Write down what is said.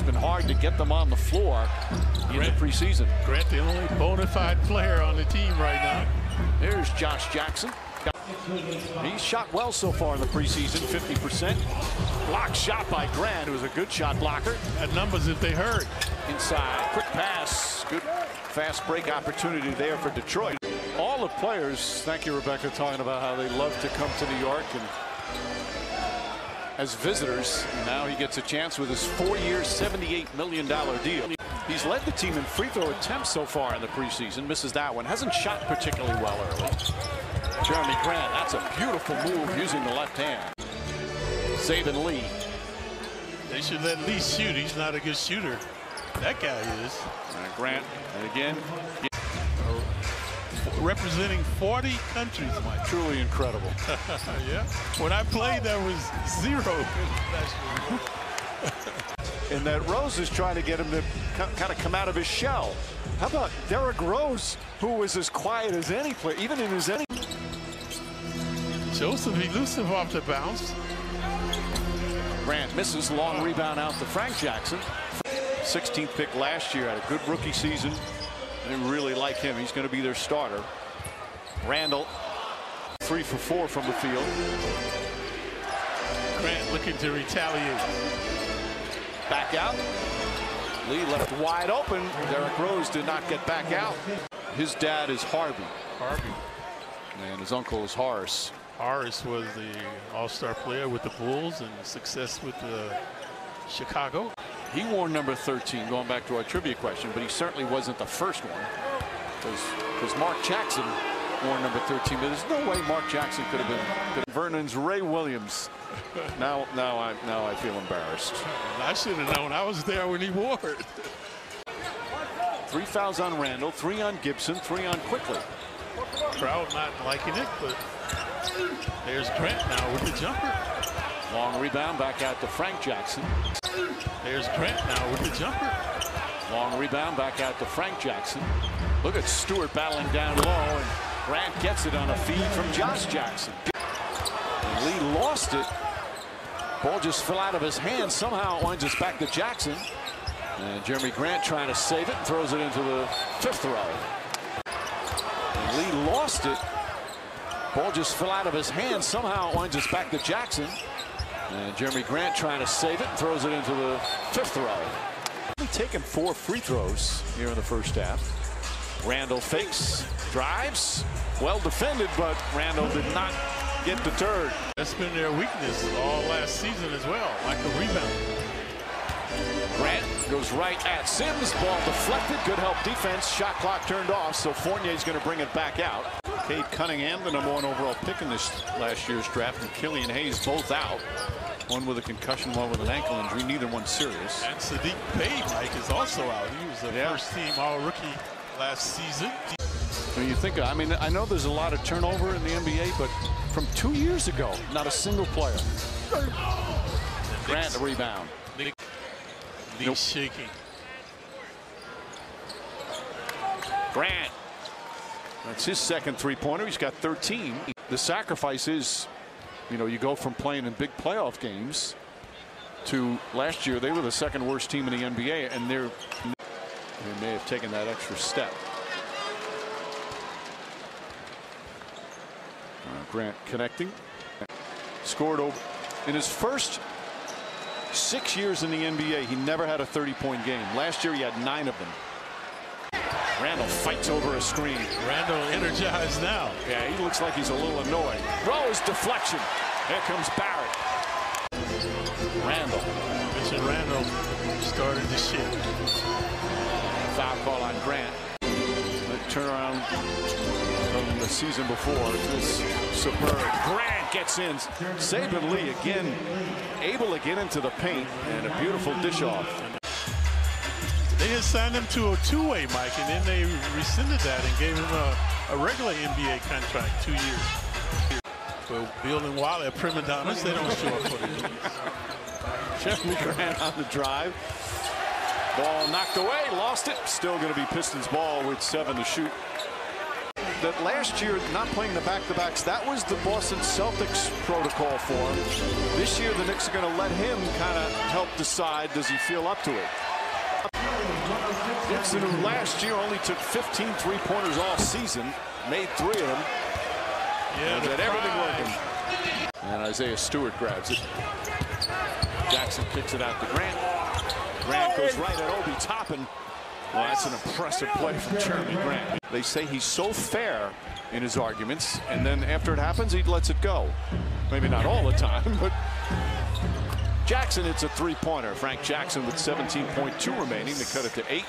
been hard to get them on the floor in the preseason. Grant, the only bona fide player on the team right now. There's Josh Jackson. He's shot well so far in the preseason, 50%. Block shot by Grant, who's a good shot blocker. At numbers if they hurt. Inside, quick pass, good fast break opportunity there for Detroit. All the players, thank you, Rebecca, talking about how they love to come to New York and as visitors. Now he gets a chance with his 4-year, $78 million deal. He's led the team in free throw attempts so far in the preseason. Misses that one. Hasn't shot particularly well early. Jerami Grant, that's a beautiful move using the left hand. Saban Lee. They should let Lee shoot. He's not a good shooter. That guy is. Grant, and again. Representing 40 countries, Mike. Truly incredible. Yeah. When I played, there was 0 international. And that Rose is trying to get him to kind of come out of his shell. How about Derrick Rose, who was as quiet as any player, even in his any. Joseph elusive off the bounce. Grant misses, long rebound out to Frank Jackson. 16th pick last year, had a good rookie season. They really like him. He's going to be their starter. Randall, 3 for 4 from the field. Grant looking to retaliate. Back out. Lee left wide open. Derrick Rose did not get back out. His dad is Harvey. And his uncle is Horace. Horace was the all-star player with the Bulls and success with Chicago. He wore number 13, going back to our trivia question, but he certainly wasn't the first one. Because Mark Jackson wore number 13, but there's no way Mark Jackson could have been Vernon's Ray Williams. Now I feel embarrassed. I should have known. I was there when he wore it. 3 fouls on Randall, 3 on Gibson, 3 on Quickly. Crowd not liking it, but there's Grant now with the jumper. Long rebound back out to Frank Jackson. There's Grant now with the jumper. Long rebound back out to Frank Jackson. Look at Stewart battling down low, and Grant gets it on a feed from Josh Jackson. And Lee lost it. Ball just fell out of his hand. Somehow it winds us back to Jackson. And Jerami Grant trying to save it and throws it into the 5th row. And Lee lost it. Ball just fell out of his hand. Somehow it winds us back to Jackson. And Jerami Grant trying to save it and throws it into the 5th row. He's taken 4 free throws here in the first half. Randall fakes, drives, well defended, but Randall did not get deterred. That's been their weakness all last season as well, like a rebound. Grant goes right at Sims, ball deflected, good help defense, shot clock turned off, so Fournier's going to bring it back out. Cade Cunningham, the #1 overall pick in this last year's draft, and Killian Hayes both out. One with a concussion, one with an ankle injury, neither one serious. And Sadiq Bey, Mike, is also out. He was the first team all-rookie last season. When you think, I mean, I know there's a lot of turnover in the NBA, but from 2 years ago, not a single player. Grant the rebound. Lee shaking. Grant. That's his second 3-pointer. He's got 13. The sacrifice is, you know, you go from playing in big playoff games to last year they were the 2nd worst team in the NBA, and they may have taken that extra step. Grant connecting. Scored over in his first 6 years in the NBA. He never had a 30-point game. Last year he had 9 of them. Randall fights over a screen. Randall energized now. Yeah, he looks like he's a little annoyed. Rose deflection. Here comes Barrett. Randall. Mitchell Randall started to shake. Foul call on Grant. The turnaround from the season before. This superb. Grant gets in. Saban Lee again able to get into the paint, and a beautiful dish off. They had signed him to a 2-way, Mike, and then they rescinded that and gave him a regular NBA contract, 2 years. But Bill and Wally are prima donnas. They don't show up for the games. Jerami Grant on the drive. Ball knocked away, lost it. Still going to be Pistons ball with 7 to shoot. that last year, not playing the back-to-backs, that was the Boston Celtics protocol for him. This year, the Knicks are going to let him kind of help decide, does he feel up to it? Dixon, who last year only took 15 three-pointers all season, made 3 of them. Yeah, and got everything working. And Isaiah Stewart grabs it. Jackson kicks it out to Grant. Grant goes right at Obi Toppin. Well, that's an impressive play from Jerami Grant. They say he's so fair in his arguments, and then after it happens, he lets it go. Maybe not all the time, but Jackson hits a three-pointer. Frank Jackson with 17.2 remaining to cut it to 8.